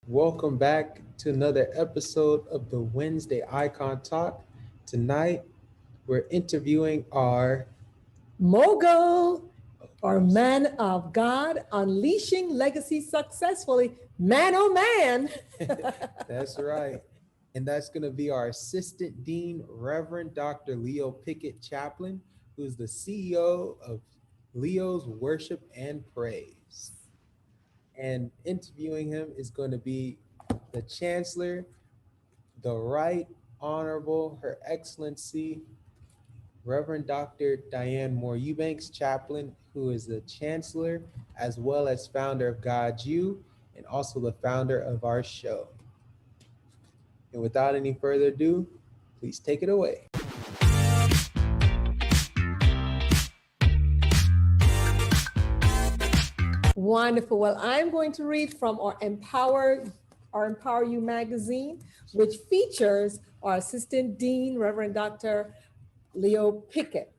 Welcome back to another episode of the Wednesday Icon Talk. Tonight, we're interviewing our Mogul or man of God, unleashing legacy successfully. Man, oh man. That's right. And that's going to be our Assistant Dean, Reverend Dr. Leo Pickett, Chaplain, who's the CEO of Leo's Worship and Praise. And interviewing him is going to be the Chancellor, the Right Honorable, Her Excellency, Reverend Dr. Diane Moore-Eubanks, Chaplain, who is the Chancellor as well as founder of GODSU and also the founder of our show. And without any further ado, please take it away. Wonderful. Well, I'm going to read from our Empower You magazine, which features our Assistant Dean, Reverend Dr. Leo Pickett.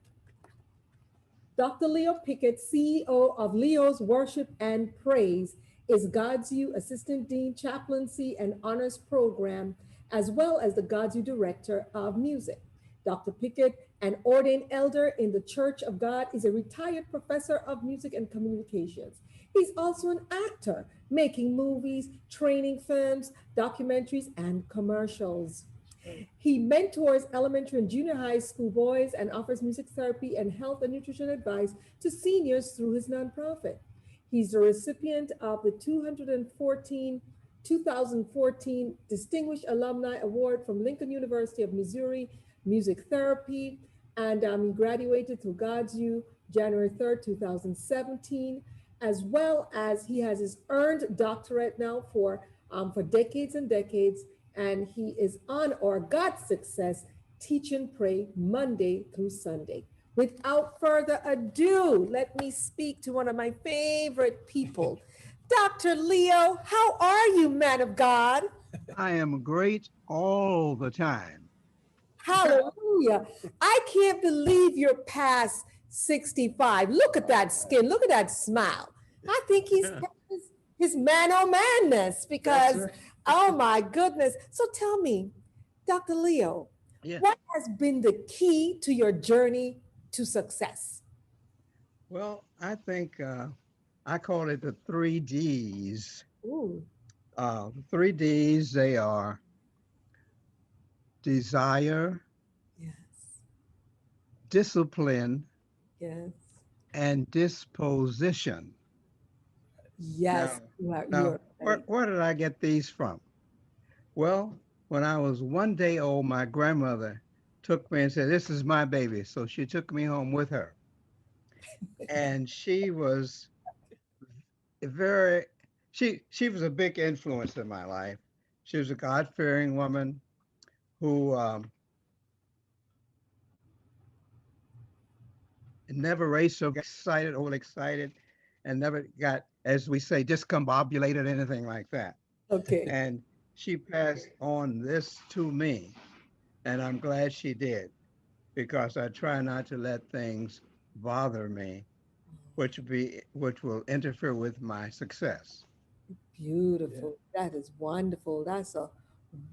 Dr. Leo Pickett, CEO of Leo's Worship and Praise, is GODSU Assistant Dean, Chaplaincy and Honors Program, as well as the GODSU Director of Music. Dr. Pickett, an ordained elder in the Church of God, is a retired professor of music and communications. He's also an actor, making movies, training films, documentaries, and commercials. He mentors elementary and junior high school boys and offers music therapy and health and nutrition advice to seniors through his nonprofit. He's the recipient of the 2014 Distinguished Alumni Award from Lincoln University of Missouri Music Therapy, and he graduated through GODSU January 3rd, 2017, as well as he has his earned doctorate now for decades and decades, and he is on our God Success Teach and Pray Monday through Sunday. Without further ado, let me speak to one of my favorite people. Dr. Leo, how are you, man of God? I am great all the time. Hallelujah. I can't believe you're past 65. Look at that skin. Look at that smile. I think he's his man oh manness because, Right. oh my goodness. So tell me, Dr. Leo, Yeah. what has been the key to your journey to success? Well, I think I call it the three D's. Ooh, The three D's, they are desire, yes, discipline, yes, and disposition. yes. Now, You're right. where did I get these from? Well, when I was 1 day old, my grandmother took me and said, "This is my baby." So she took me home with her. And she was very she was a big influence in my life. She was a God-fearing woman who never raised so excited, and never got, as we say, discombobulated, anything like that. Okay. And she passed on this to me, and I'm glad she did, because I try not to let things bother me, which will interfere with my success. Yeah. Beautiful. That is wonderful. That's a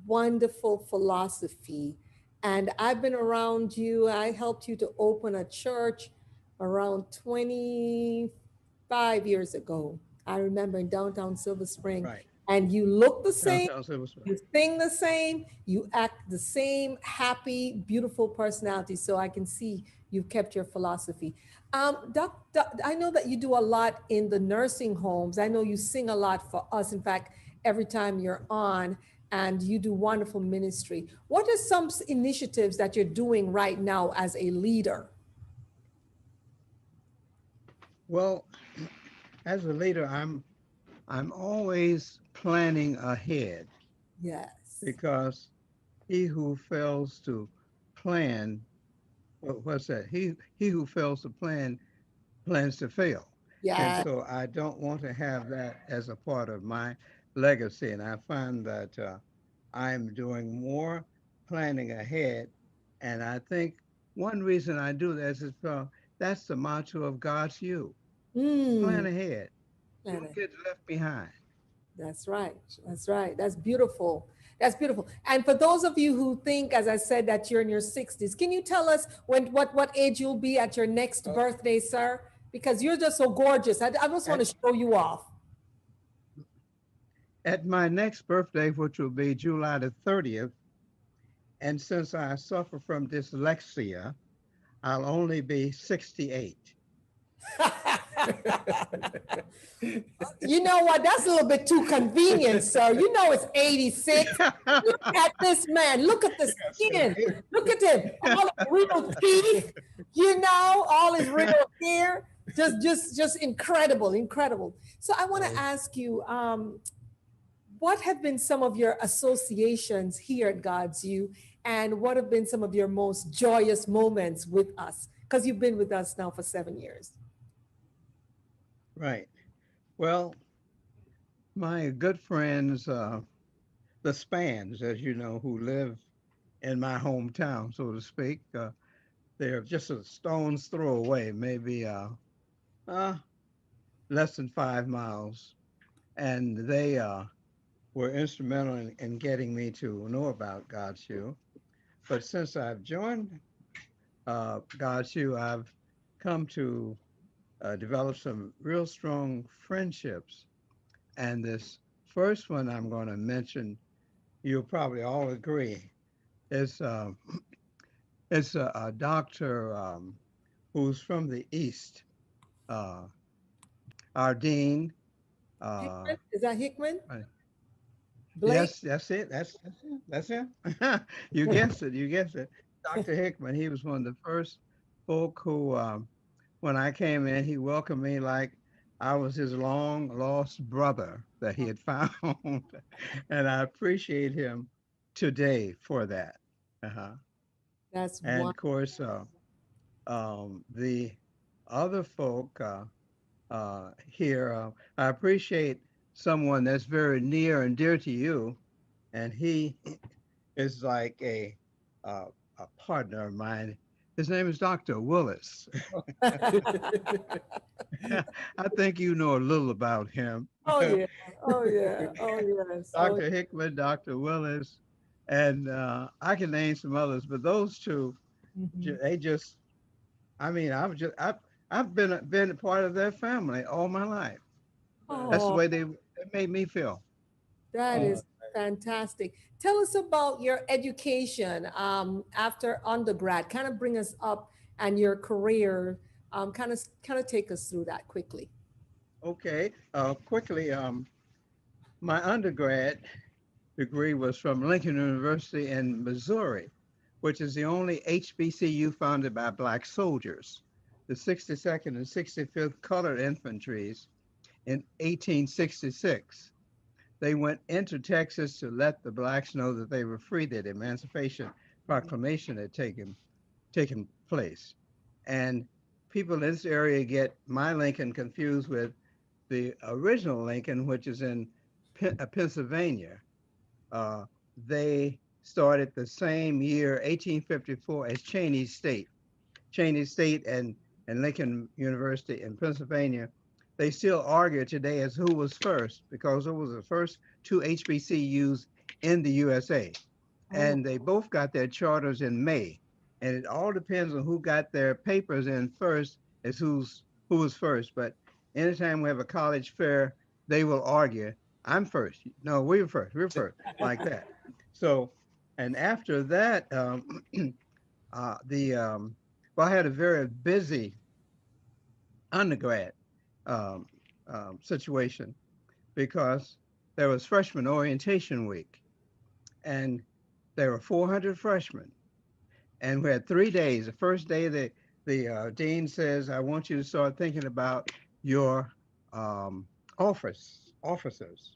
wonderful philosophy. And I've been around you. I helped you to open a church around 25 years ago. I remember in downtown Silver Spring. Right. And you look the same, Downtown Silver Spring. you sing the same, you act the same happy, beautiful personality. So I can see you've kept your philosophy. I know that you do a lot in the nursing homes. I know you sing a lot for us. In fact, every time you're on, and you do wonderful ministry. What are some initiatives that you're doing right now as a leader? Well, as a leader, I'm always planning ahead, Yes. because he who fails to plan, what's that? He who fails to plan plans to fail. And Yeah. so I don't want to have that as a part of my legacy. And I find that I'm doing more planning ahead. And I think one reason I do that is that's the motto of God's you. Mm. Plan ahead. Don't get left behind. That's right. That's right. That's beautiful. That's beautiful. And for those of you who think, as I said, that you're in your 60s, can you tell us what age you'll be at your next birthday, sir? Because you're just so gorgeous. I just want At, to show you off. at my next birthday, which will be July the 30th, and since I suffer from dyslexia, I'll only be 68. You know what? That's a little bit too convenient, sir. You know it's 86. Look at this man. Look at the skin. Look at him. All his real teeth, all his real hair. Just incredible, incredible. So I want to ask you, what have been some of your associations here at GODSU, and what have been some of your most joyous moments with us? Because you've been with us now for 7 years. Right. Well, my good friends, the Spans, as you know, who live in my hometown, so to speak, they're just a stone's throw away, maybe uh, less than 5 miles. And they were instrumental in getting me to know about GODSU. But since I've joined GODSU, I've come to develop some real strong friendships. And this first one I'm going to mention, you'll probably all agree, is it's a doctor who's from the East, uh, our dean. Uh, Hickman? Is that Hickman? uh, Blake? yes, that's it. That's it. You guessed it. You guessed it. Dr. Hickman. He was one of the first folk who, when I came in, he welcomed me like I was his long lost brother that he had found, and I appreciate him today for that. Uh-huh. That's And one. of course, the other folk here, I appreciate someone that's very near and dear to you, and he is like uh, a partner of mine. His name is Dr. Willis. I think you know a little about him. Oh yeah. Oh yeah. Oh yes. Oh, Dr. Hickman, Dr. Willis, and I can name some others, but those two, mhm. they just, I mean, I've been a part of their family all my life. That's the Oh, way they made me feel. that Oh, is fantastic. Tell us about your education after undergrad. Kind of bring us up and your career. Kind of take us through that quickly. Okay, quickly, my undergrad degree was from Lincoln University in Missouri, which is the only HBCU founded by Black soldiers. The 62nd and 65th Colored Infantries in 1866. They went into Texas to let the Blacks know that they were free, that Emancipation Proclamation had taken place. And people in this area get my Lincoln confused with the original Lincoln, which is in Pennsylvania. Uh, they started the same year, 1854, as Cheney State. Cheney State and Lincoln University in Pennsylvania, they still argue today as who was first because it was the first two HBCUs in the USA. Oh, And they both got their charters in May. And it all depends on who got their papers in first as who was first. But anytime we have a college fair, they will argue, I'm first. No, we're first, like that. So, and after that, the well, I had a very busy undergrad um, situation because there was freshman orientation week, and there were 400 freshmen, and we had 3 days. The first day, the dean says, "I want you to start thinking about your officers.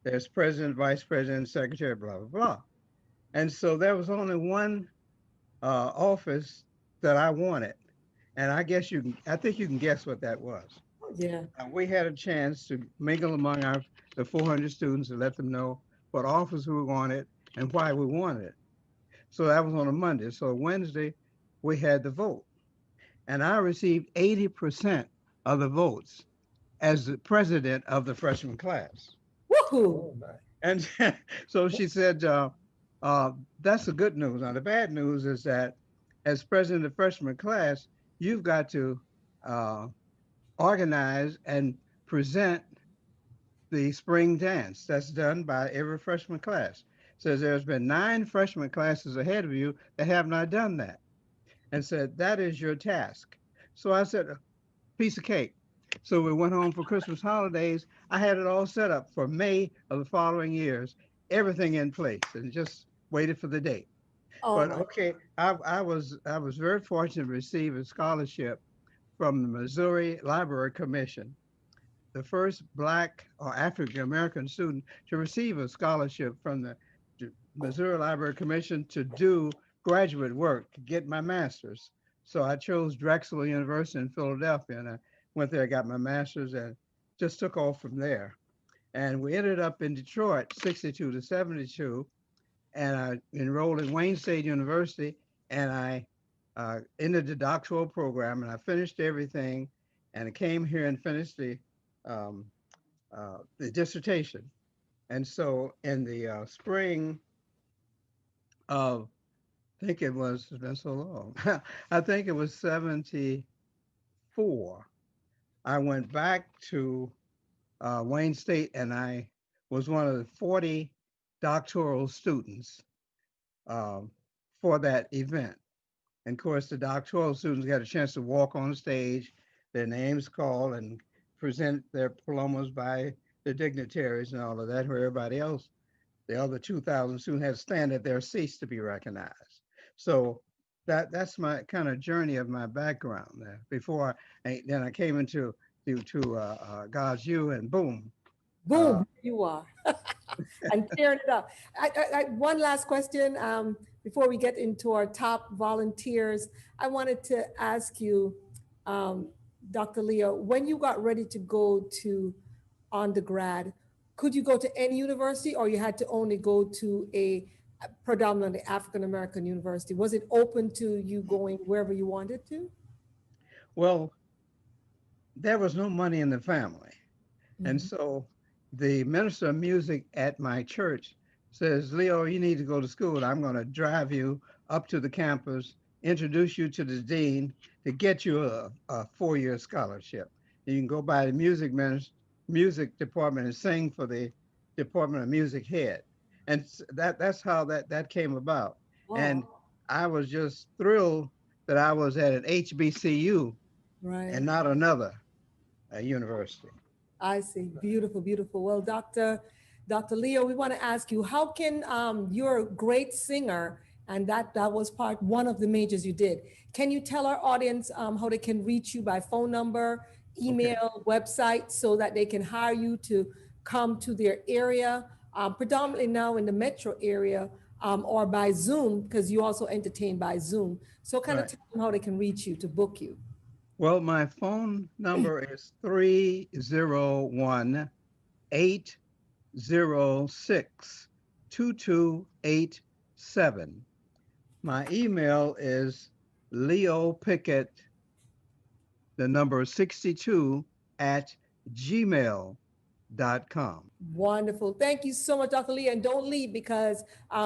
There's president, vice president, secretary, blah blah blah." And so there was only one office that I wanted. And I guess I think you can guess what that was. yeah. We had a chance to mingle among the 400 students and let them know what office we wanted and why we wanted it. So that was on a Monday. So Wednesday, we had the vote. And I received 80% of the votes as the president of the freshman class. Woohoo! Oh, my. And so she said, that's the good news. Now, the bad news is that as president of the freshman class, you've got to uh, organize and present the spring dance. That's done by every freshman class. Says there's been 9 freshman classes ahead of you that have not done that, and said that is your task. So I said, a piece of cake. So we went home for Christmas holidays. I had it all set up for May of the following years, everything in place, and just waited for the date. Oh But my, okay, I was very fortunate to receive a scholarship from the Missouri Library Commission, the first Black or African American student to receive a scholarship from the Missouri Library Commission to do graduate work to get my master's. So I chose Drexel University in Philadelphia, and I went there, got my master's, and just took off from there. And we ended up in Detroit, 62 to 72, and I enrolled in Wayne State University, and I entered the doctoral program, and I finished everything, and I came here and finished um, the dissertation. And so in the spring of, I think it was, it's been so long, I think it was 74, I went back to Wayne State, and I was one of the 40 doctoral students um, for that event. And of course, the doctoral students got a chance to walk on stage, their names called, and present their diplomas by the dignitaries and all of that, where everybody else, the other 2,000 students, had to stand at their seats to be recognized. So that's my kind of journey of my background there. Before then I came into GODSU, and boom. boom, you are. And tearing it up. One last question before we get into our top volunteers. I wanted to ask you, Dr. Leo, when you got ready to go to undergrad, could you go to any university, or you had to only go to a predominantly African American university? Was it open to you going wherever you wanted to? Well, there was no money in the family. And Mhm. so the minister of music at my church says, Leo, you need to go to school. I'm going to drive you up to the campus, introduce you to the dean to get you a 4-year scholarship. You can go by the music department and sing for the Department of Music head. And that's how that came about. And Oh, I was just thrilled that I was at an HBCU right. and not another university. I see. Beautiful, beautiful. Well, Dr. Leo, we want to ask you, how can you're a great singer, and that was one of the majors you did. Can you tell our audience how they can reach you by phone number, Okay. email, website, so that they can hire you to come to their area, predominantly now in the metro area, or by Zoom, because you also entertain by Zoom. So kind of Right. tell them how they can reach you to book you. Well, my phone number is 301 806 2287. My email is Leo Pickett, the number 62 at gmail.com. Wonderful. Thank you so much, Dr. Lee. And don't leave, because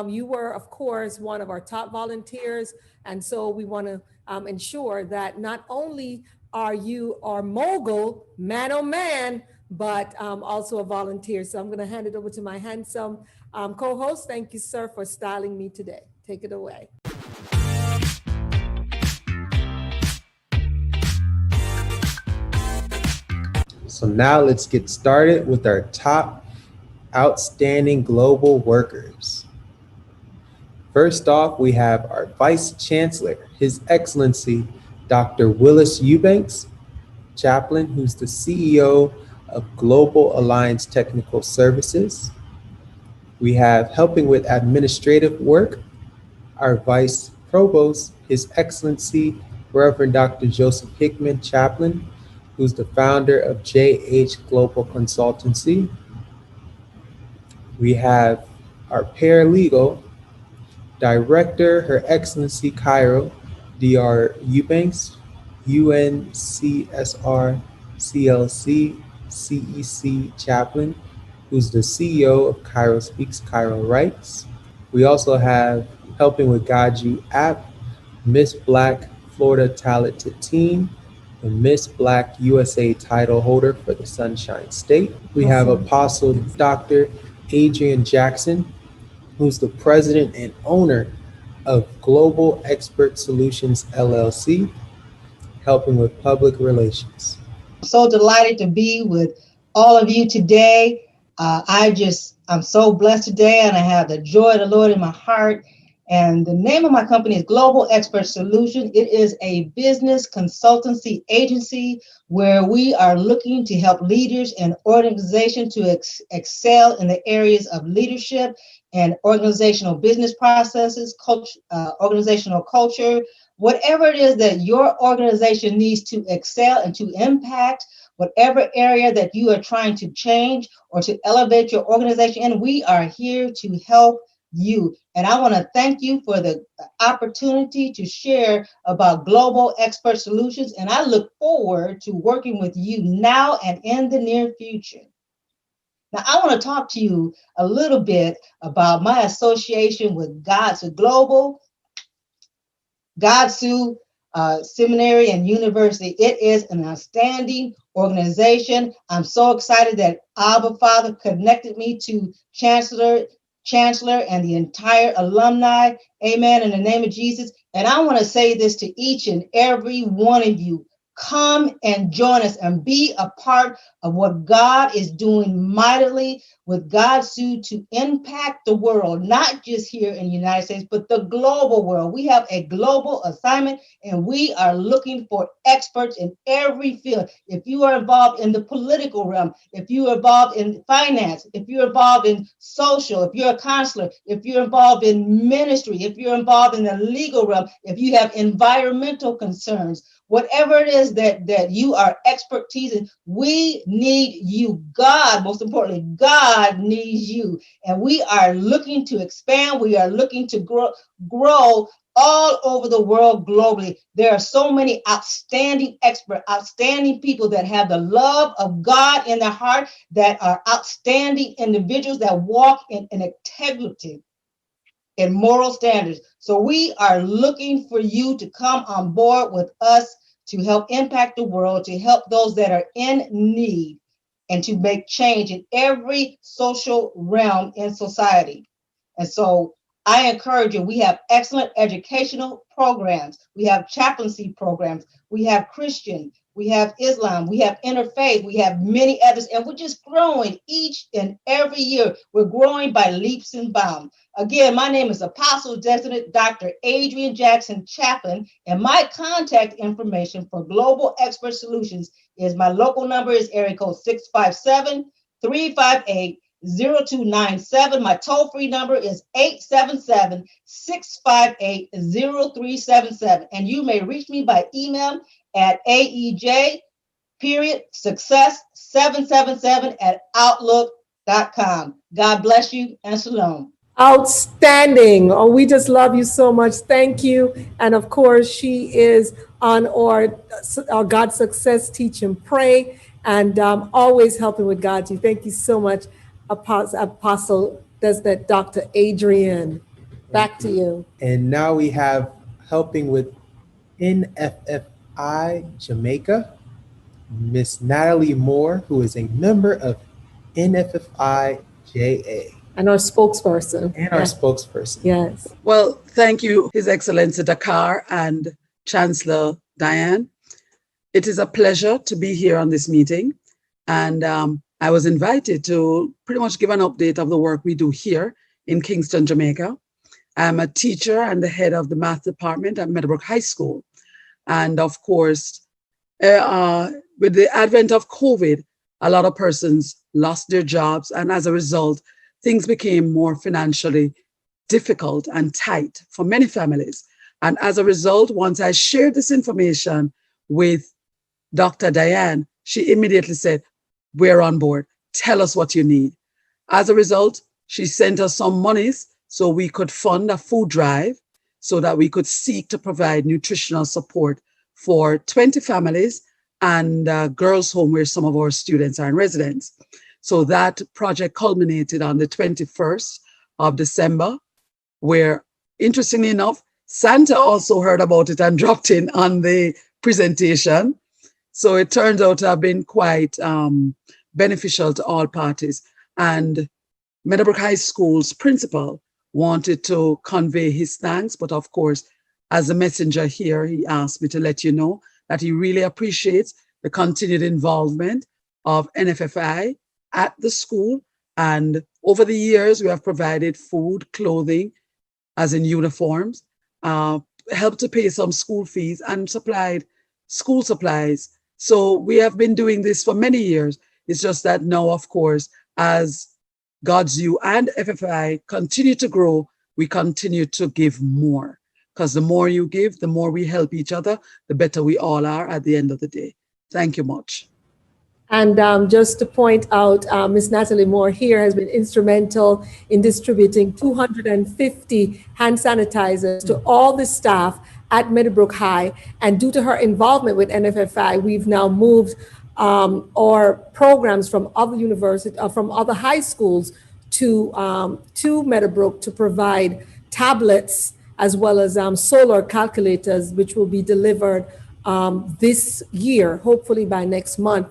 you were, of course, one of our top volunteers. And so we want to ensure that not only are you our mogul, man oh man, but also a volunteer. So I'm going to hand it over to my handsome co-host. Thank you, sir, for styling me today. Take it away. So now let's get started with our top outstanding global workers. First off, we have our Vice Chancellor, His Excellency, Dr. Moore-Eubanks, Chaplain, who's the CEO of Global Alliance Technical Services. We have helping with administrative work, our Vice Provost, His Excellency, Reverend Dr. Joseph Hickman, Chaplain, who's the founder of JH Global Consultancy. We have our paralegal, Director, Her Excellency Cairo, Dr. Eubanks, UNCSR CLC CEC Chaplain, who's the CEO of Cairo Speaks, Cairo Writes. We also have helping with GODSU app, Miss Black Florida Talented Teen, and Miss Black USA title holder for the Sunshine State. We have Awesome. Apostle Dr. Adrian Jackson, who's the president and owner of Global Expert Solutions LLC, helping with public relations. So delighted to be with all of you today. I'm so blessed today, and I have the joy of the Lord in my heart. And the name of my company is Global Expert Solution. It is a business consultancy agency where we are looking to help leaders and organizations to excel in the areas of leadership and organizational business processes, organizational culture, whatever it is that your organization needs to excel and to impact, whatever area that you are trying to change or to elevate your organization in, we are here to help you. And I want to thank you for the opportunity to share about Global Expert Solutions. And I look forward to working with you now and in the near future. Now, I want to talk to you a little bit about my association with GODSU Global, GODSU Seminary and University. It is an outstanding organization. I'm so excited that Abba Father connected me to Chancellor and the entire alumni. Amen. In the name of Jesus. And I want to say this to each and every one of you. Come and join us and be a part of what God is doing mightily with GODSU to impact the world, not just here in the United States, but the global world. We have a global assignment, and we are looking for experts in every field. If you are involved in the political realm, if you are involved in finance, if you're involved in social, if you're a counselor, if you're involved in ministry, if you're involved in the legal realm, if you have environmental concerns, whatever it is that you are expertise in, we need you. God, most importantly, God needs you. And we are looking to expand. We are looking to grow all over the world globally. There are so many outstanding experts, outstanding people that have the love of God in their heart, that are outstanding individuals that walk in integrity and moral standards. So we are looking for you to come on board with us to help impact the world, to help those that are in need, and to make change in every social realm in society. And so I encourage you, we have excellent educational programs. We have chaplaincy programs. We have Christian. We have Islam. We have interfaith. We have many others. And we're just growing each and every year. We're growing by leaps and bounds. Again, my name is Apostle Designate Dr. Adrian Jackson, Chaplain, and my contact information for Global Expert Solutions is my local number is area code 657-358-0297. My toll-free number is 877-658-0377. And you may reach me by email at aej.success777@outlook.com. God bless you and shalom. Outstanding. Oh, we just love you so much. Thank you. And of course, she is on our God Success Teach and Pray, and always helping with God. Thank you so much, Apostle Dr. Adrian. Back to you. And now we have helping with NFFI Jamaica, Miss Natalie Moore, who is a member of NFFI JA. And our spokesperson. And our spokesperson. Yes. Well, thank you, His Excellency Dakar and Chancellor Diane. It is a pleasure to be here on this meeting. And I was invited to pretty much give an update of the work we do here in Kingston, Jamaica. I'm a teacher and the head of the math department at Meadowbrook High School. And of course, with the advent of COVID, a lot of persons lost their jobs. And as a result, things became more financially difficult and tight for many families. And as a result, once I shared this information with Dr. Diane, she immediately said, "We're on board. Tell us what you need." As a result, she sent us some monies so we could fund a food drive so that we could seek to provide nutritional support for 20 families and a girls' home where some of our students are in residence. So that project culminated on the 21st of December, where, interestingly enough, Santa also heard about it and dropped in on the presentation. So it turns out to have been quite beneficial to all parties. And Meadowbrook High School's principal wanted to convey his thanks, but of course, as a messenger here, he asked me to let you know that he really appreciates the continued involvement of NFFI at the school. And over the years, we have provided food, clothing, as in uniforms, helped to pay some school fees and supplied school supplies. So we have been doing this for many years. It's just that now, of course, as GODSU and FFI continue to grow, we continue to give more. Because the more you give, the more we help each other, the better we all are at the end of the day. Thank you much. And just to point out, Ms. Natalie Moore here has been instrumental in distributing 250 hand sanitizers to all the staff at Meadowbrook High. And due to her involvement with NFFI, we've now moved our programs from other universities, from other high schools to Meadowbrook to provide tablets as well as solar calculators, which will be delivered this year, hopefully by next month,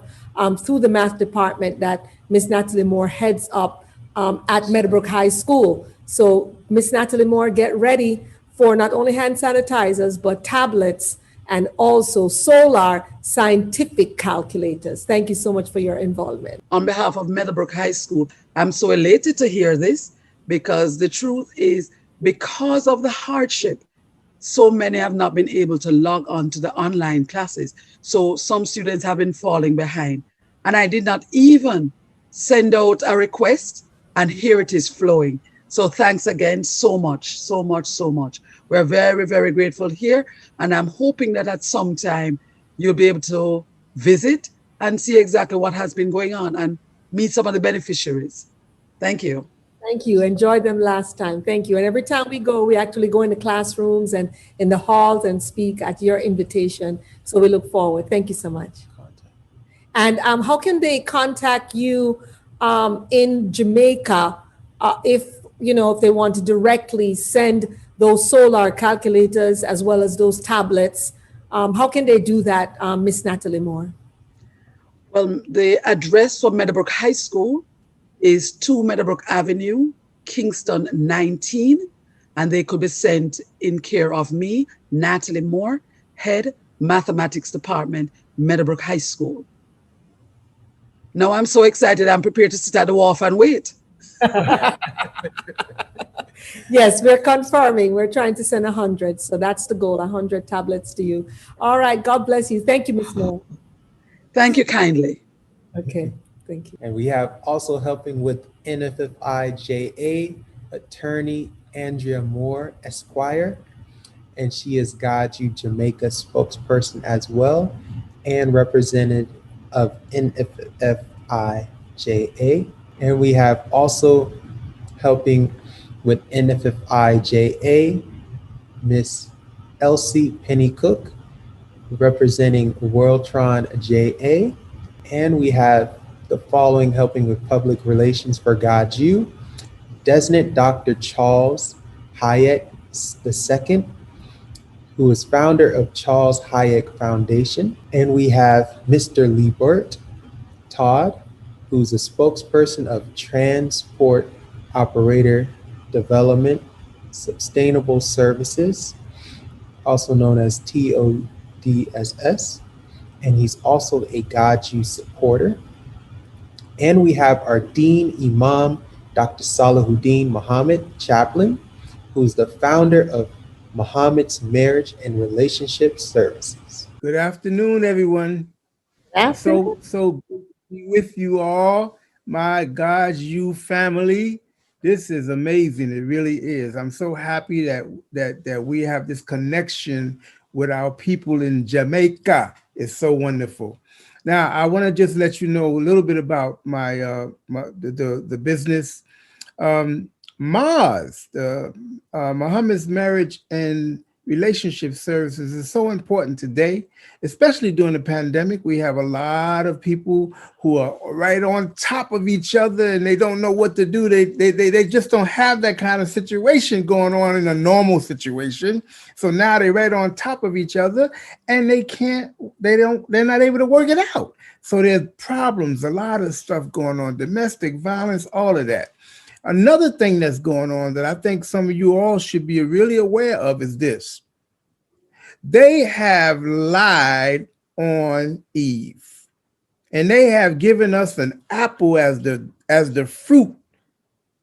through the math department that Ms. Natalie Moore heads up at Meadowbrook High School. So Ms. Natalie Moore, get ready for not only hand sanitizers, but tablets and also solar scientific calculators. Thank you so much for your involvement. On behalf of Meadowbrook High School, I'm so elated to hear this, because the truth is, because of the hardship, so many have not been able to log on to the online classes. So some students have been falling behind. And I did not even send out a request, and here it is flowing. So thanks again so much, so much, so much. We're very, very grateful here. And I'm hoping that at some time you'll be able to visit and see exactly what has been going on and meet some of the beneficiaries. Thank you. Thank you. Enjoyed them last time. Thank you. And every time we go, we actually go in the classrooms and in the halls and speak at your invitation. So we look forward. Thank you so much. And how can they contact you in Jamaica if they want to directly send those solar calculators as well as those tablets? How can they do that, Miss Natalie Moore? Well, the address for Meadowbrook High School is 2 Meadowbrook Avenue, Kingston 19, and they could be sent in care of me, Natalie Moore, Head Mathematics Department, Meadowbrook High School. Now I'm so excited, I'm prepared to sit at the wharf and wait. Yes, we're confirming. We're trying to send 100. So that's the goal, 100 tablets to you. All right, God bless you. Thank you, Ms. Moore. Thank you kindly. Okay. Thank you. And we have also helping with NFFI-JA, attorney Andrea Moore, Esquire, and she is GODSU Jamaica spokesperson as well, and representative of NFFI-JA. And we have also helping with NFFI-JA, Miss Elsie Penny Cook, representing Worldtron JA. And we have the following helping with public relations for GODSU: Reverend Dr. Charles Hayek II, who is founder of Charles Hayek Foundation. And we have Mr. Liebert Todd, who's a spokesperson of Transport Operator Development Sustainable Services, also known as TODSS. And he's also a GODSU supporter. And we have our Dean Imam, Dr. Salahuddin Muhammad, Chaplain, who's the founder of Muhammad's Marriage and Relationship Services. Good afternoon, everyone. So good to be with you all, my GODSU family. This is amazing. It really is. I'm so happy that we have this connection with our people in Jamaica. It's so wonderful. Now, I want to just let you know a little bit about the business. MOGULS, the Muhammad's Marriage and relationship services is so important today, especially during the pandemic. We have a lot of people who are right on top of each other and they don't know what to do. They just don't have that kind of situation going on in a normal situation. So now they're right on top of each other and they're not able to work it out. So there's problems, a lot of stuff going on, domestic violence, all of that. Another thing that's going on that I think some of you all should be really aware of is this. They have lied on Eve, and they have given us an apple as the fruit,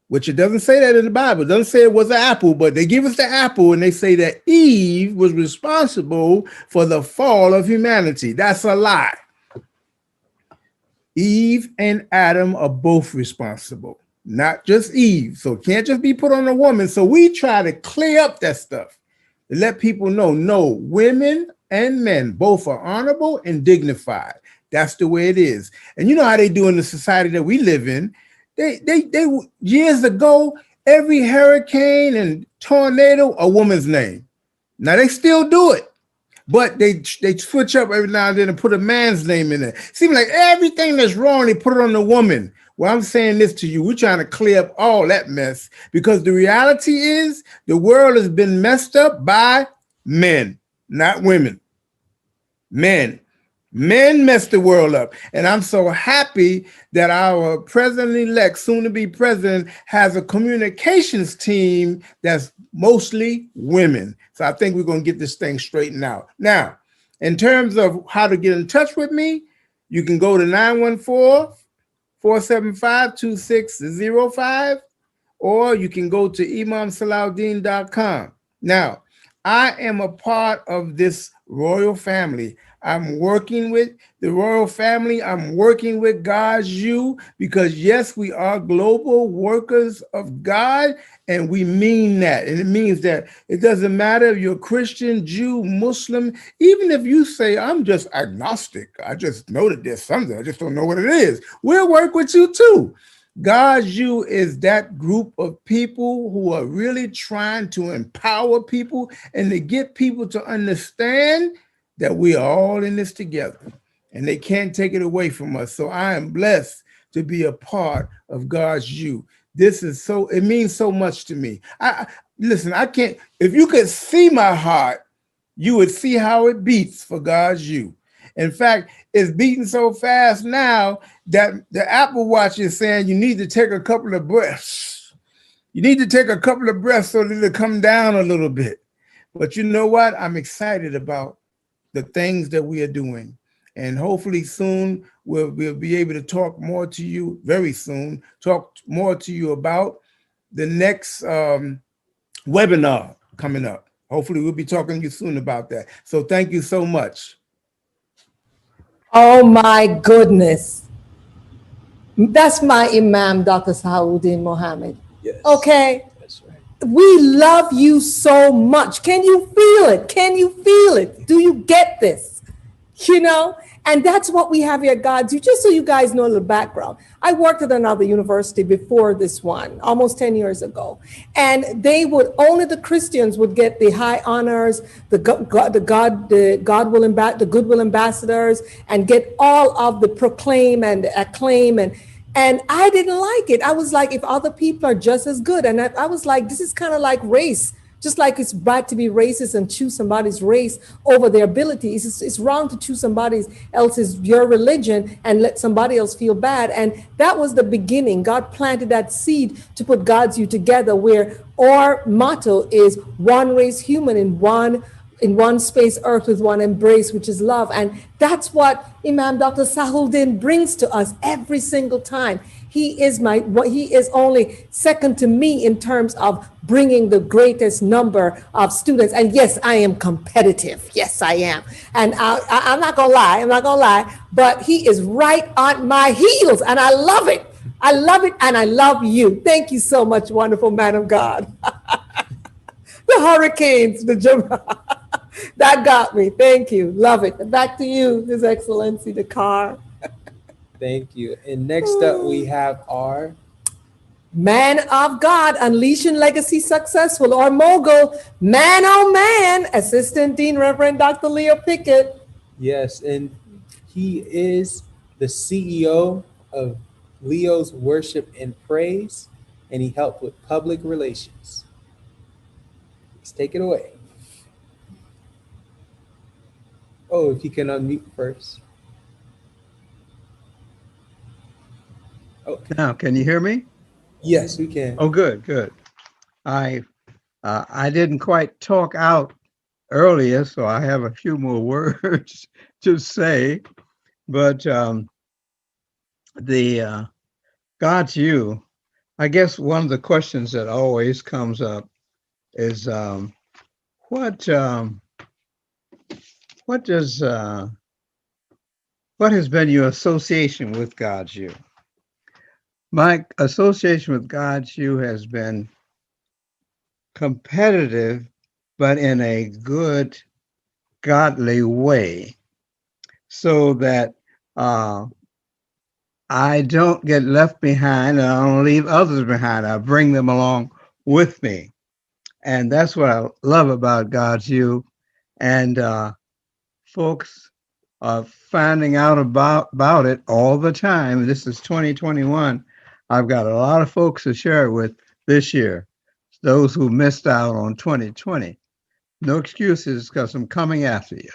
which it doesn't say that in the Bible. It doesn't say it was an apple, but they give us the apple and they say that Eve was responsible for the fall of humanity. That's a lie. Eve and Adam are both responsible, not just Eve. So it can't just be put on a woman. So we try to clear up that stuff to let people know, no, women and men both are honorable and dignified. That's the way it is. And you know how they do in the society that we live in. They years ago, every hurricane and tornado, a woman's name. Now they still do it. But they switch up every now and then and put a man's name in there. Seems like everything that's wrong, they put it on the woman. Well, I'm saying this to you. We're trying to clear up all that mess because the reality is the world has been messed up by men, not women. Men messed the world up. And I'm so happy that our president-elect, soon-to-be president, has a communications team that's mostly women. So I think we're going to get this thing straightened out. Now, in terms of how to get in touch with me, you can go to 914-475-2605, or you can go to imamsalahuddin.com. Now, I am a part of this royal family. I'm working with the royal family. I'm working with GODSU because, yes, we are global workers of God, and we mean that. And it means that it doesn't matter if you're Christian, Jew, Muslim, even if you say, I'm just agnostic. I just know that there's something. I just don't know what it is. We'll work with you too. GODSU is that group of people who are really trying to empower people and to get people to understand that we are all in this together and they can't take it away from us. So I am blessed to be a part of GODSU. This is so, it means so much to me. Listen, I can't, if you could see my heart, you would see how it beats for GODSU. In fact, it's beating so fast now that the Apple Watch is saying you need to take a couple of breaths. You need to take a couple of breaths so that it'll come down a little bit. But you know what? I'm excited about the things that we are doing. And hopefully soon we'll be able to talk more to you, very soon, talk more to you about the next webinar coming up. Hopefully we'll be talking to you soon about that. So thank you so much. Oh my goodness. That's my Imam, Dr. Salahuddin Muhammad. Yes. Okay. That's right. We love you so much. Can you feel it? Can you feel it? Do you get this? You know, and that's what we have here at GODSU. Just so you guys know a little background. I worked at another university before this one, almost 10 years ago. And they would, only the Christians would get the high honors, the goodwill ambassadors, and get all of the proclaim and acclaim. And I didn't like it. I was like, if other people are just as good. And I was like, this is kind of like race. Just like it's bad to be racist and choose somebody's race over their ability. It's wrong to choose somebody else's, your religion, and let somebody else feel bad. And that was the beginning. God planted that seed to put GODSU together, where our motto is one race human in one space, earth with one embrace, which is love. And that's what Imam Dr. Salahuddin brings to us every single time. He is only second to me in terms of bringing the greatest number of students. And yes, I am competitive. Yes, I am. And I'm not gonna lie, but he is right on my heels and I love it. I love it and I love you. Thank you so much, wonderful man of God. The hurricanes, that got me. Thank you. Love it. Back to you, His Excellency Dakar. Thank you. And next up, we have our Man of God, Unleashing Legacy Successful, or Mogul, man oh man, Assistant Dean Reverend Dr. Leo Pickett. Yes, and he is the CEO of Leo's Worship and Praise, and he helped with public relations. Let's take it away. Oh, if you can unmute first. Okay. Now, can you hear me? Yes, we can. Oh, good, good. I didn't quite talk out earlier, so I have a few more words to say. But the GODSU, I guess one of the questions that always comes up is what has been your association with GODSU? My association with GODSU has been competitive, but in a good, godly way, so that I don't get left behind and I don't leave others behind. I bring them along with me. And that's what I love about GODSU. And folks are finding out about it all the time. This is 2021. I've got a lot of folks to share it with this year. Those who missed out on 2020. No excuses, because I'm coming after you.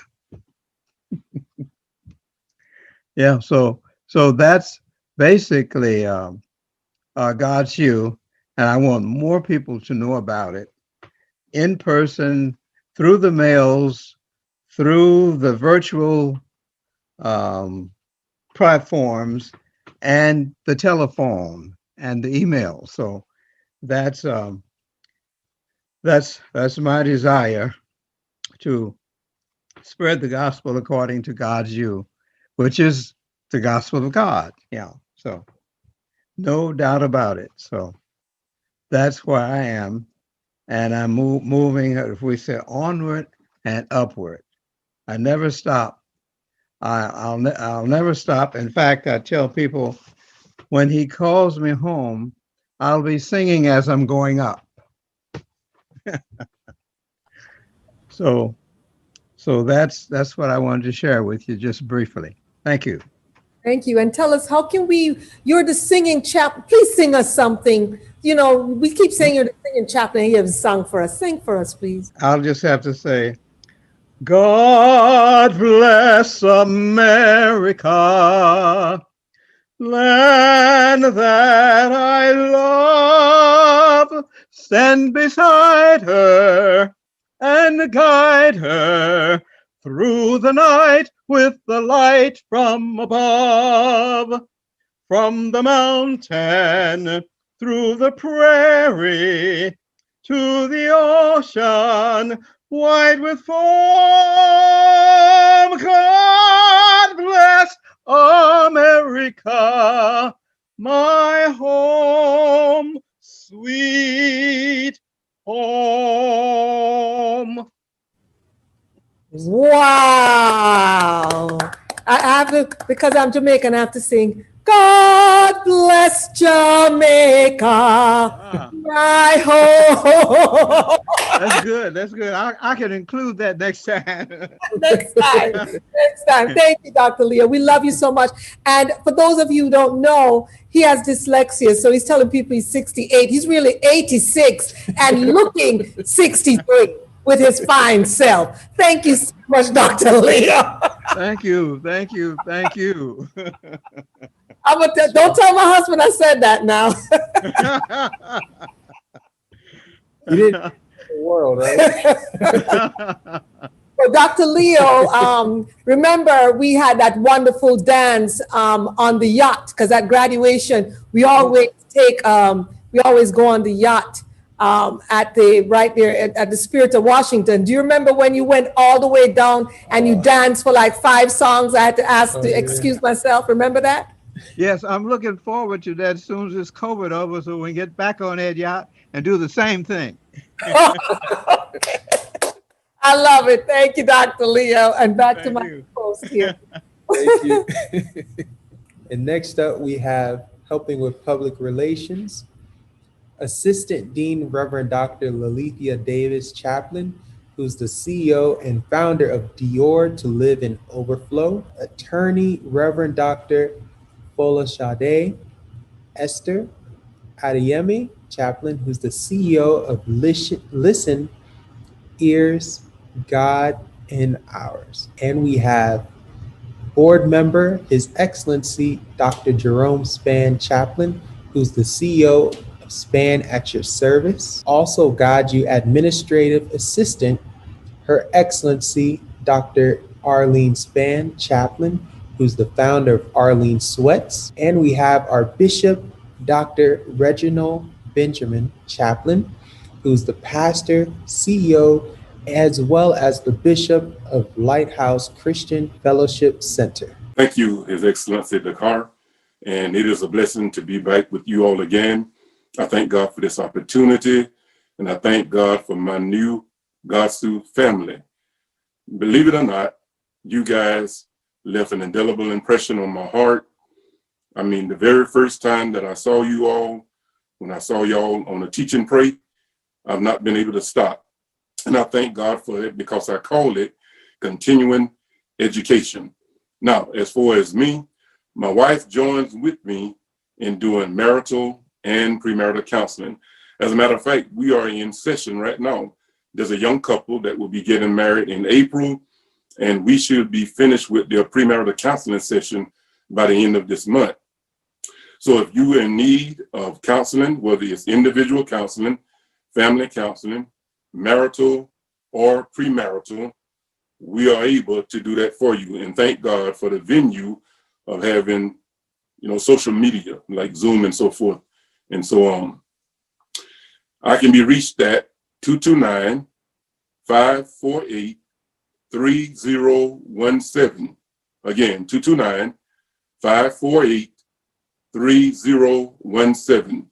Yeah, so that's basically GODSU, and I want more people to know about it in person, through the mails, through the virtual platforms, and the telephone and the email. So that's my desire, to spread the gospel according to GODSU, which is the gospel of God. Yeah. So no doubt about it. So that's where I am. And I'm moving, if we say, onward and upward. I never stop. I'll never stop. In fact, I tell people, when he calls me home, I'll be singing as I'm going up. So that's what I wanted to share with you, just briefly. Thank you. Thank you. And tell us, how can you're the singing chaplain. Please sing us something. You know, we keep saying you're the singing chaplain. You have sung for us. Sing for us, please. I'll just have to say, God bless America, land that I love. Stand beside her and guide her through the night with the light from above. From the mountain, through the prairie, to the ocean, white with foam. God bless America, my home, sweet home. Wow. I have to, because I'm Jamaican, I have to sing, God bless Jamaica, my home. That's good. That's good. I can include that next time. Next time. Thank you, Dr. Leo. We love you so much. And for those of you who don't know, he has dyslexia. So he's telling people he's 68. He's really 86 and looking 63 with his fine self. Thank you so much, Dr. Leo. Thank you. Thank you. Thank you. Don't tell my husband I said that now. You didn't the world, right? Well, Dr. Leo, remember we had that wonderful dance on the yacht, because at graduation we always go on the yacht at the Spirit of Washington. Do you remember when you went all the way down and you danced for like 5 songs? I had to ask to excuse myself. Remember that? Yes, I'm looking forward to that as soon as this COVID over, so we can get back on that yacht and do the same thing. I love it. Thank you, Dr. Leo. And back to my host here. Thank you. And next up, we have helping with public relations, Assistant Dean Reverend Dr. Laleithia Davis Chaplain, who's the CEO and founder of Dior to Live in Overflow. Attorney Reverend Dr. Folashade Esther Adeyemi Chaplain, who's the CEO of Listen, Ears, God, and Ours. And we have board member, His Excellency Dr. Jerome Span Chaplain, who's the CEO of Span at Your Service. Also, GODSU Administrative Assistant, Her Excellency Dr. Arlene Span Chaplain, who's the founder of Arlene Sweats. And we have our Bishop, Dr. Reginald Benjamin Chaplain, who's the pastor, CEO, as well as the Bishop of Lighthouse Christian Fellowship Center. Thank you, His Excellency Dakar, and it is a blessing to be back with you all again. I thank God for this opportunity, and I thank God for my new GODSU family. Believe it or not, you guys left an indelible impression on my heart. I mean, the very first time that I saw you all, when I saw y'all on a teach and pray, I've not been able to stop. And I thank God for it because I call it continuing education. Now, as far as me, my wife joins with me in doing marital and premarital counseling. As a matter of fact, we are in session right now. There's a young couple that will be getting married in April, and we should be finished with their premarital counseling session by the end of this month. So if you are in need of counseling, whether it's individual counseling, family counseling, marital or premarital, we are able to do that for you. And thank God for the venue of having, social media like Zoom and so forth and so on. I can be reached at 229-548-3017. Again, 229-548-3017.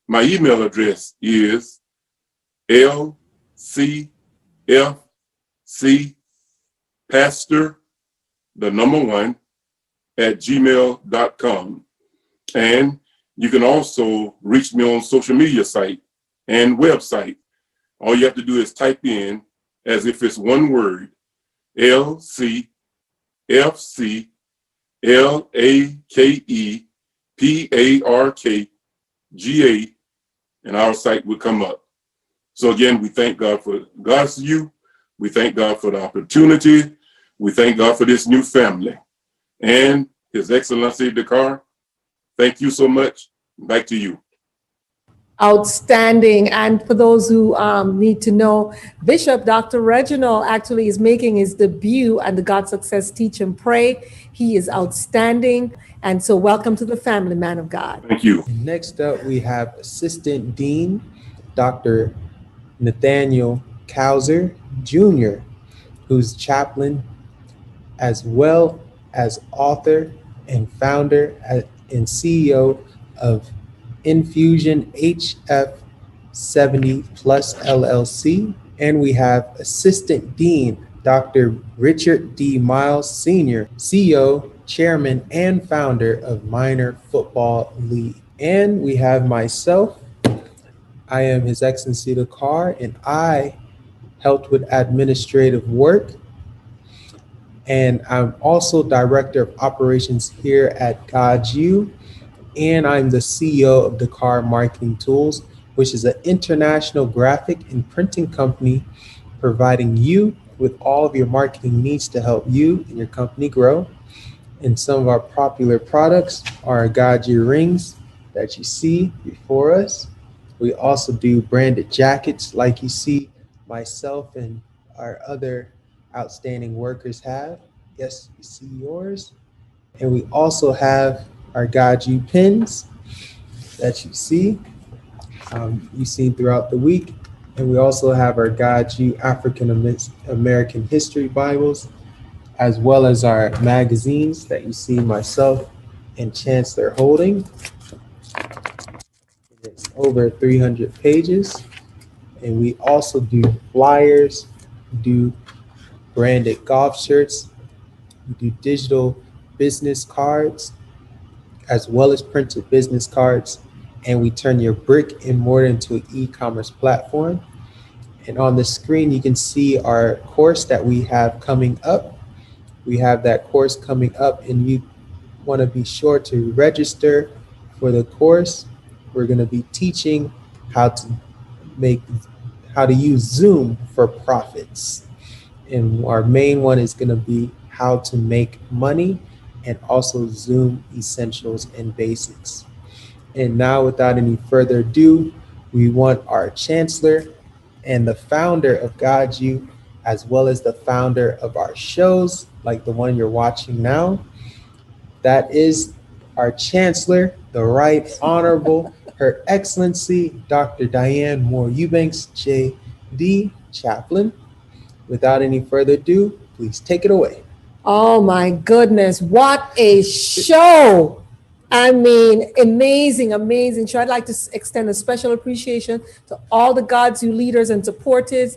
My email address is lcfcpastor1@gmail.com. And you can also reach me on social media site and website. All you have to do is type in, as if it's one word, LCFCLAKEPARKGA, and our site will come up. So again, we thank God for GODSU. We thank God for the opportunity. We thank God for this new family. And His Excellency Dakar, thank you so much. Back to you. Outstanding. And for those who need to know, Bishop Dr. Reginald actually is making his debut at the God Success Teach and Pray. He is outstanding. And so welcome to the family, man of God. Thank you. Next up, we have Assistant Dean, Dr. Nathaniel Cowser Jr., who's chaplain, as well as author and founder and CEO of Infusion HF 70 Plus LLC. And we have Assistant Dean, Dr. Richard D. Miles Sr., CEO, Chairman, and founder of Minor Football League. And we have myself. I am His Excellency Dakar, and I helped with administrative work. And I'm also Director of Operations here at GODSU. And I'm the CEO of Dakar Marketing Tools, which is an international graphic and printing company providing you with all of your marketing needs to help you and your company grow. And some of our popular products are GODSU rings that you see before us. We also do branded jackets like you see myself and our other outstanding workers have. Yes, you see yours. And we also have our GODSU pins that you see. You've seen throughout the week. And we also have our GODSU African American History Bibles, as well as our magazines that you see myself and Chancellor holding. It's over 300 pages. And we also do flyers, do branded golf shirts, we do digital business cards, as well as printed business cards. and we turn your brick and mortar into an e-commerce platform. And on the screen, you can see our course that we have coming up. We have that course coming up, and you want to be sure to register for the course. We're going to be teaching how to use Zoom for profits. And our main one is going to be how to make money, and also Zoom essentials and basics. And now, without any further ado, we want our Chancellor and the founder of GODSU, as well as the founder of our shows, like the one you're watching now. That is our Chancellor, the Right Honorable, Her Excellency, Dr. Diane Moore-Eubanks, J.D. Chaplain. Without any further ado, please take it away. Oh my goodness, what a show. I mean, amazing, amazing show. I'd like to extend a special appreciation to all the GODSU leaders and supporters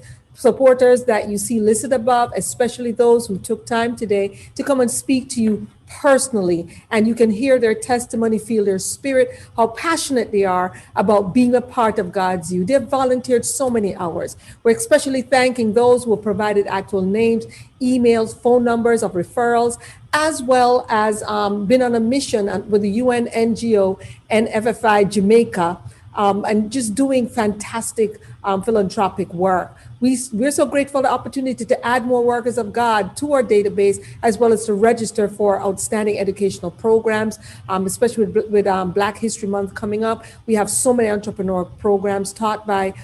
that you see listed above, especially those who took time today to come and speak to you personally. And you can hear their testimony, feel their spirit, how passionate they are about being a part of GODSU. They've volunteered so many hours. We're especially thanking those who have provided actual names, emails, phone numbers of referrals, as well as been on a mission with the UN NGO and FFI Jamaica, and just doing fantastic philanthropic work. We're so grateful for the opportunity to add more workers of God to our database, as well as to register for outstanding educational programs, especially with Black History Month coming up. We have so many entrepreneur programs taught by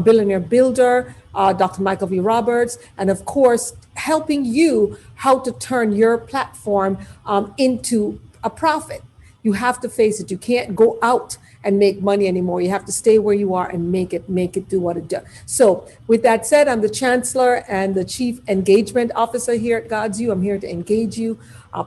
Billionaire Builder, Dr. Michael V. Roberts, and of course, helping you how to turn your platform into a profit. You have to face it. You can't go out and make money anymore. You have to stay where you are and make it do what it does. So with that said, I'm the Chancellor and the Chief Engagement Officer here at GODSU. I'm here to engage you,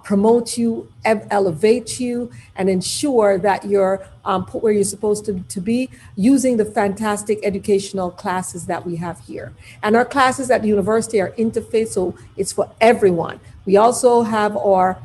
promote you, elevate you, and ensure that you're put where you're supposed to be, using the fantastic educational classes that we have here. And our classes at the university are interfaith, so it's for everyone. We also have our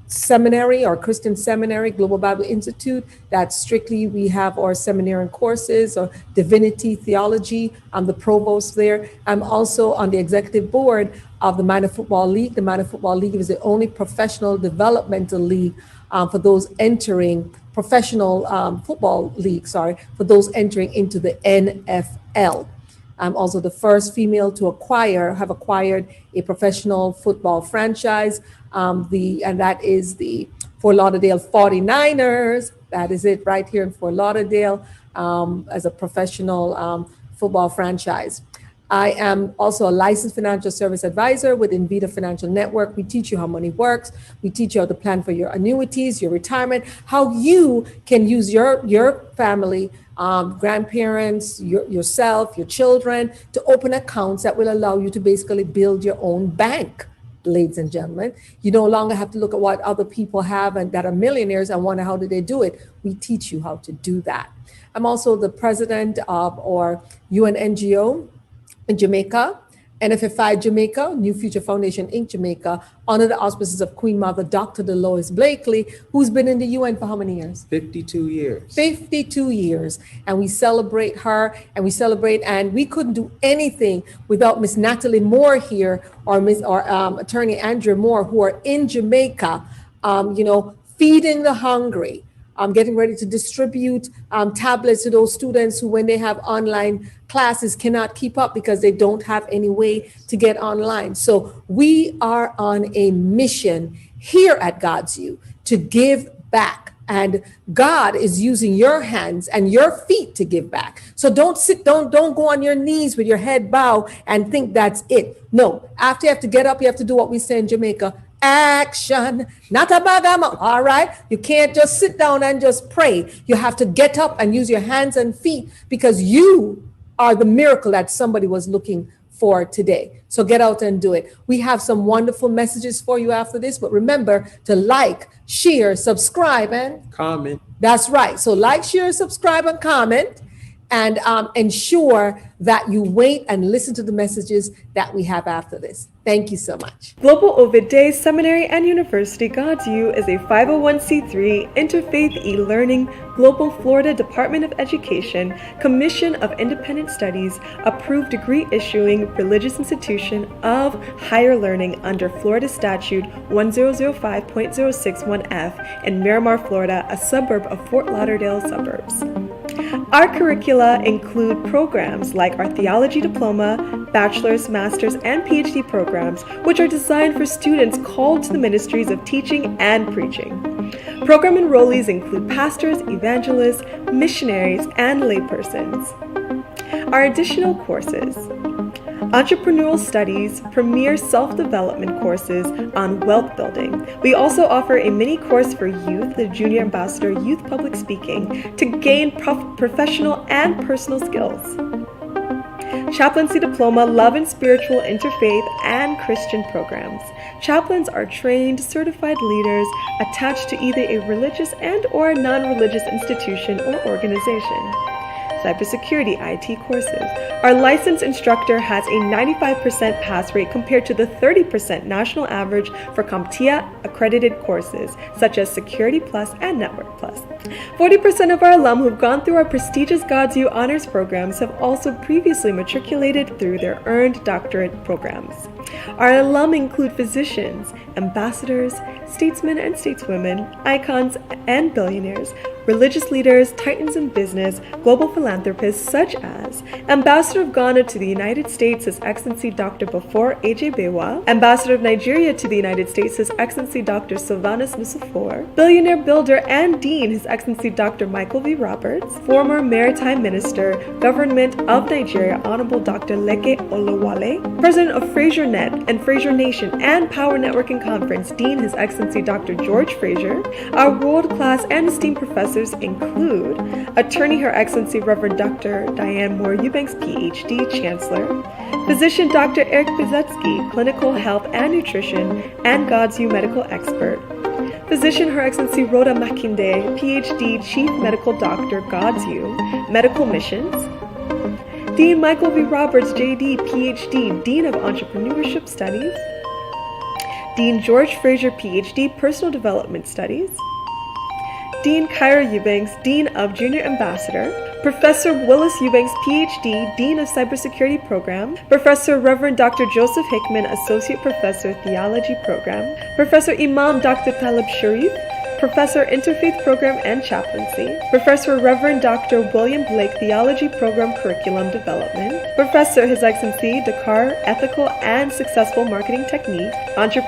seminary, or Christian Seminary, Global Bible Institute. That's strictly, we have our seminarian courses, or divinity, theology. I'm the provost there. I'm also on the executive board of the Minor Football League. The Minor Football League is the only professional developmental league for those entering, professional football league, sorry, for those entering into the NFL. I'm also the first female to have acquired a professional football franchise, and that is the Fort Lauderdale 49ers. That is it right here in Fort Lauderdale, as a professional football franchise. I am also a licensed financial service advisor with Invita Financial Network. We teach you how money works. We teach you how to plan for your annuities, your retirement, how you can use your family, grandparents, yourself, your children, to open accounts that will allow you to basically build your own bank, ladies and gentlemen. You no longer have to look at what other people have and that are millionaires and wonder how do they do it. We teach you how to do that. I'm also the president of our UN NGO in Jamaica, NFFI Jamaica, New Future Foundation Inc. Jamaica, under the auspices of Queen Mother Dr. Dolores Blakely, who's been in the UN for how many years? 52 years. 52 years. And we celebrate her, and we couldn't do anything without Miss Natalie Moore here, or Attorney Andrea Moore, who are in Jamaica, feeding the hungry. Getting ready to distribute tablets to those students who, when they have online classes, cannot keep up because they don't have any way to get online. So we are on a mission here at GODSU to give back. And God is using your hands and your feet to give back. So don't go on your knees with your head bowed and think that's it. No, after you have to get up, you have to do what we say in Jamaica. Action, not a bagama, all right? You can't just sit down and just pray. You have to get up and use your hands and feet, because you are the miracle that somebody was looking for today. So get out and do it. We have some wonderful messages for you after this, but remember to like, share, subscribe, and comment. That's right. So like, share, subscribe, and comment. and ensure that you wait and listen to the messages that we have after this. Thank you so much. Global Ovid Day Seminary and University GODSU is a 501c3 interfaith e-learning Global Florida Department of Education Commission of Independent Studies approved degree issuing religious institution of higher learning under Florida Statute 1005.061F in Miramar, Florida, a suburb of Fort Lauderdale suburbs. Our curricula include programs like our theology diploma, bachelor's, master's, and PhD programs, which are designed for students called to the ministries of teaching and preaching. Program enrollees include pastors, evangelists, missionaries, and laypersons. Our additional courses: Entrepreneurial Studies, premier self-development courses on wealth building. We also offer a mini course for youth, the Junior Ambassador Youth Public Speaking, to gain professional and personal skills. Chaplaincy Diploma, Love and Spiritual, Interfaith, and Christian programs. Chaplains are trained, certified leaders attached to either a religious and/or non-religious institution or organization. Cybersecurity IT courses. Our licensed instructor has a 95% pass rate compared to the 30% national average for CoM.C accredited courses, such as Security Plus and Network Plus. 40% of our alum who've gone through our prestigious GODSU honors programs have also previously matriculated through their earned doctorate programs. Our alum include physicians, ambassadors, statesmen and stateswomen, icons and billionaires, religious leaders, titans in business, global philanthropists such as Ambassador of Ghana to the United States, His Excellency Dr. Bafor A.J. Bewa, Ambassador of Nigeria to the United States, His Excellency Dr. Sylvanus Musafor, billionaire builder and dean, His Excellency Dr. Michael V. Roberts, former Maritime Minister, Government of Nigeria, Honorable Dr. Leke Olawale, President of Fraser Net and Fraser Nation and Power Networking Conference, Dean, His Excellency Dr. George Fraser. Our world-class and esteemed professors include Attorney Her Excellency Reverend Dr. Diane Moore-Eubanks, PhD, Chancellor, Physician Dr. Eric Bizetsky, Clinical Health and Nutrition and GODSU Medical Expert, Physician Her Excellency Rhoda Makinde, PhD, Chief Medical Doctor, GODSU, Medical Missions, Dean Michael V. Roberts, JD, PhD, Dean of Entrepreneurship Studies, Dean George Fraser, PhD, Personal Development Studies, Dean Kyra Eubanks, Dean of Junior Ambassador, Professor Willis Eubanks, PhD, Dean of Cybersecurity Program, Professor Reverend Dr. Joseph Hickman, Associate Professor, Theology Program, Professor Imam Dr. Talib Sharif, Professor Interfaith Program and Chaplaincy, Professor Reverend Dr. William Blake, Theology Program Curriculum Development, Professor His Excellency Dakar, Ethical and Successful Marketing Technique, Entrepreneur